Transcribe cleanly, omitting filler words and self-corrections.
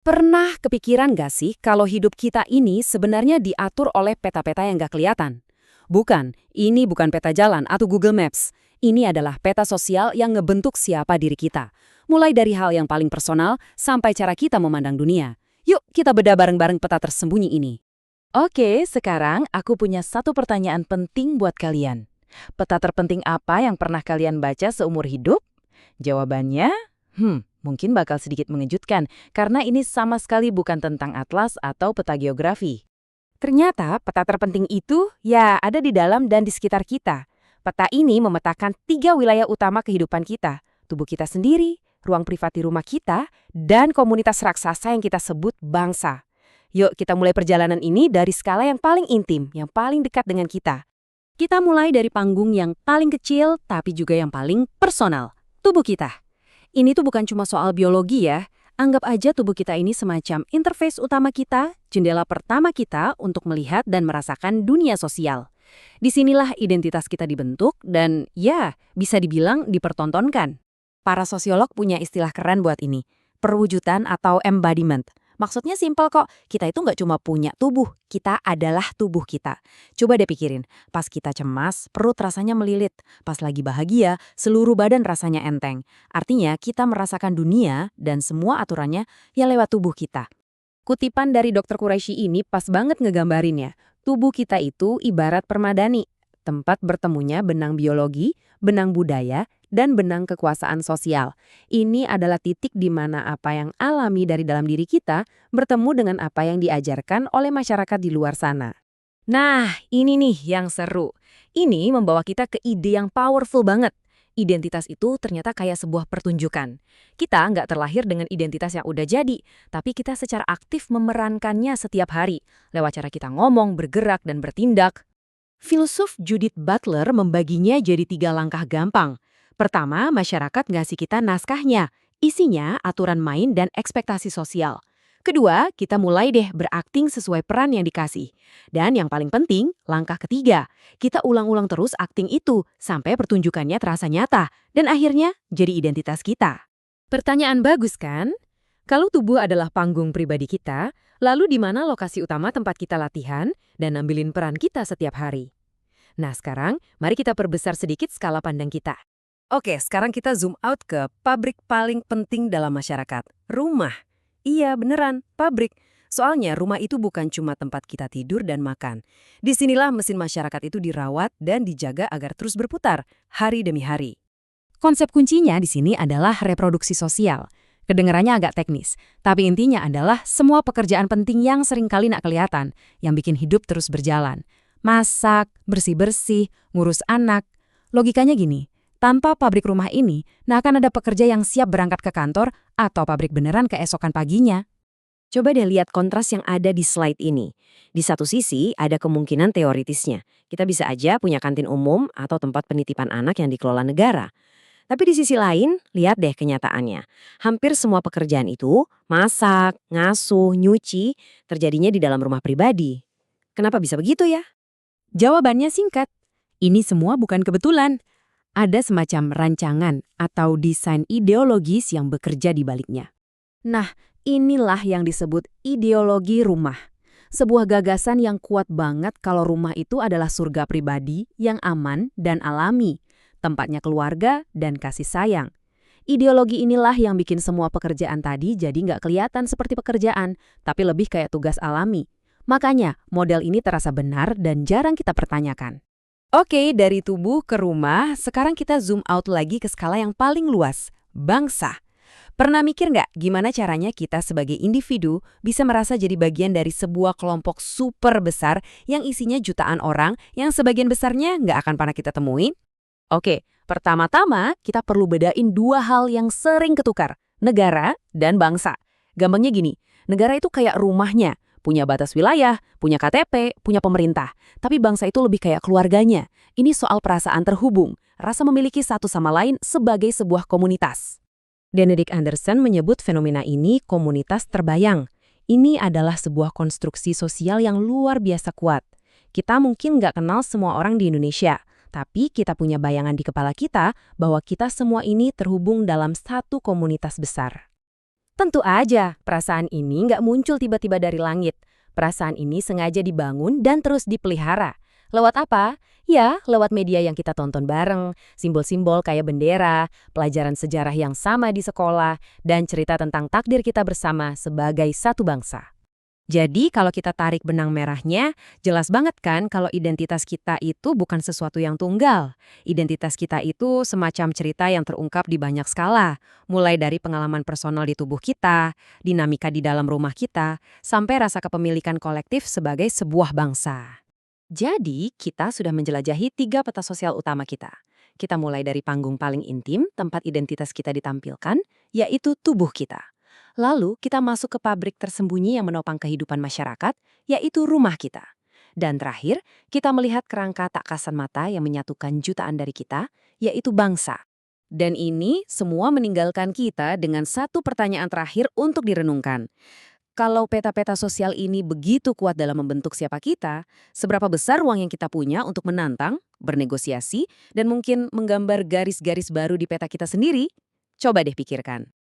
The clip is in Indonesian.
Pernah kepikiran gak sih kalau hidup kita ini sebenarnya diatur oleh peta-peta yang gak kelihatan? Bukan, ini bukan peta jalan atau Google Maps. Ini adalah peta sosial yang ngebentuk siapa diri kita. Mulai dari hal yang paling personal sampai cara kita memandang dunia. Yuk kita bedah bareng-bareng peta tersembunyi ini. Oke, sekarang aku punya satu pertanyaan penting buat kalian. Peta terpenting apa yang pernah kalian baca seumur hidup? Jawabannya, mungkin bakal sedikit mengejutkan, karena ini sama sekali bukan tentang atlas atau peta geografi. Ternyata peta terpenting itu ya ada di dalam dan di sekitar kita. Peta ini memetakan 3 wilayah utama kehidupan kita. Tubuh kita sendiri, ruang privat di rumah kita, dan komunitas raksasa yang kita sebut bangsa. Yuk kita mulai perjalanan ini dari skala yang paling intim, yang paling dekat dengan kita. Kita mulai dari panggung yang paling kecil tapi juga yang paling personal, tubuh kita. Ini tuh bukan cuma soal biologi ya. Anggap aja tubuh kita ini semacam interface utama kita, jendela pertama kita untuk melihat dan merasakan dunia sosial. Disinilah identitas kita dibentuk dan ya, bisa dibilang dipertontonkan. Para sosiolog punya istilah keren buat ini, perwujudan atau embodiment. Maksudnya simpel kok, kita itu nggak cuma punya tubuh, kita adalah tubuh kita. Coba deh pikirin, pas kita cemas, perut rasanya melilit. Pas lagi bahagia, seluruh badan rasanya enteng. Artinya kita merasakan dunia dan semua aturannya ya lewat tubuh kita. Kutipan dari Dr. Quraisy ini pas banget ngegambarinnya. Tubuh kita itu ibarat permadani, tempat bertemunya benang biologi, benang budaya, dan benang kekuasaan sosial. Ini adalah titik di mana apa yang alami dari dalam diri kita bertemu dengan apa yang diajarkan oleh masyarakat di luar sana. Nah, ini nih yang seru. Ini membawa kita ke ide yang powerful banget. Identitas itu ternyata kayak sebuah pertunjukan. Kita nggak terlahir dengan identitas yang udah jadi, tapi kita secara aktif memerankannya setiap hari, lewat cara kita ngomong, bergerak, dan bertindak. Filsuf Judith Butler membaginya jadi 3 langkah gampang. Pertama, masyarakat ngasih kita naskahnya, isinya aturan main dan ekspektasi sosial. Kedua, kita mulai deh berakting sesuai peran yang dikasih. Dan yang paling penting, langkah ketiga, kita ulang-ulang terus akting itu sampai pertunjukannya terasa nyata dan akhirnya jadi identitas kita. Pertanyaan bagus kan? Kalau tubuh adalah panggung pribadi kita, lalu di mana lokasi utama tempat kita latihan dan ambilin peran kita setiap hari? Nah sekarang, mari kita perbesar sedikit skala pandang kita. Oke, sekarang kita zoom out ke pabrik paling penting dalam masyarakat, rumah. Iya, beneran, pabrik. Soalnya rumah itu bukan cuma tempat kita tidur dan makan. Disinilah mesin masyarakat itu dirawat dan dijaga agar terus berputar, hari demi hari. Konsep kuncinya di sini adalah reproduksi sosial. Kedengarannya agak teknis, tapi intinya adalah semua pekerjaan penting yang seringkali nggak kelihatan, yang bikin hidup terus berjalan. Masak, bersih-bersih, ngurus anak. Logikanya gini, tanpa pabrik rumah ini, nah akan ada pekerja yang siap berangkat ke kantor atau pabrik beneran keesokan paginya. Coba deh lihat kontras yang ada di slide ini. Di satu sisi ada kemungkinan teoritisnya. Kita bisa aja punya kantin umum atau tempat penitipan anak yang dikelola negara. Tapi di sisi lain, lihat deh kenyataannya. Hampir semua pekerjaan itu, masak, ngasuh, nyuci, terjadinya di dalam rumah pribadi. Kenapa bisa begitu ya? Jawabannya singkat. Ini semua bukan kebetulan. Ada semacam rancangan atau desain ideologis yang bekerja di baliknya. Nah, inilah yang disebut ideologi rumah. Sebuah gagasan yang kuat banget kalau rumah itu adalah surga pribadi yang aman dan alami, tempatnya keluarga dan kasih sayang. Ideologi inilah yang bikin semua pekerjaan tadi jadi nggak kelihatan seperti pekerjaan, tapi lebih kayak tugas alami. Makanya, model ini terasa benar dan jarang kita pertanyakan. Oke, dari tubuh ke rumah, sekarang kita zoom out lagi ke skala yang paling luas, bangsa. Pernah mikir nggak gimana caranya kita sebagai individu bisa merasa jadi bagian dari sebuah kelompok super besar yang isinya jutaan orang yang sebagian besarnya nggak akan pernah kita temuin? Oke, pertama-tama kita perlu bedain 2 hal yang sering ketukar, negara dan bangsa. Gampangnya gini, negara itu kayak rumahnya. Punya batas wilayah, punya KTP, punya pemerintah. Tapi bangsa itu lebih kayak keluarganya. Ini soal perasaan terhubung, rasa memiliki satu sama lain sebagai sebuah komunitas. Benedict Anderson menyebut fenomena ini komunitas terbayang. Ini adalah sebuah konstruksi sosial yang luar biasa kuat. Kita mungkin nggak kenal semua orang di Indonesia, tapi kita punya bayangan di kepala kita bahwa kita semua ini terhubung dalam satu komunitas besar. Tentu aja, perasaan ini nggak muncul tiba-tiba dari langit. Perasaan ini sengaja dibangun dan terus dipelihara. Lewat apa? Ya, lewat media yang kita tonton bareng, simbol-simbol kayak bendera, pelajaran sejarah yang sama di sekolah, dan cerita tentang takdir kita bersama sebagai satu bangsa. Jadi kalau kita tarik benang merahnya, jelas banget kan kalau identitas kita itu bukan sesuatu yang tunggal. Identitas kita itu semacam cerita yang terungkap di banyak skala, mulai dari pengalaman personal di tubuh kita, dinamika di dalam rumah kita, sampai rasa kepemilikan kolektif sebagai sebuah bangsa. Jadi, kita sudah menjelajahi 3 peta sosial utama kita. Kita mulai dari panggung paling intim, tempat identitas kita ditampilkan, yaitu tubuh kita. Lalu, kita masuk ke pabrik tersembunyi yang menopang kehidupan masyarakat, yaitu rumah kita. Dan terakhir, kita melihat kerangka tak kasat mata yang menyatukan jutaan dari kita, yaitu bangsa. Dan ini semua meninggalkan kita dengan satu pertanyaan terakhir untuk direnungkan. Kalau peta-peta sosial ini begitu kuat dalam membentuk siapa kita, seberapa besar ruang yang kita punya untuk menantang, bernegosiasi, dan mungkin menggambar garis-garis baru di peta kita sendiri? Coba deh pikirkan.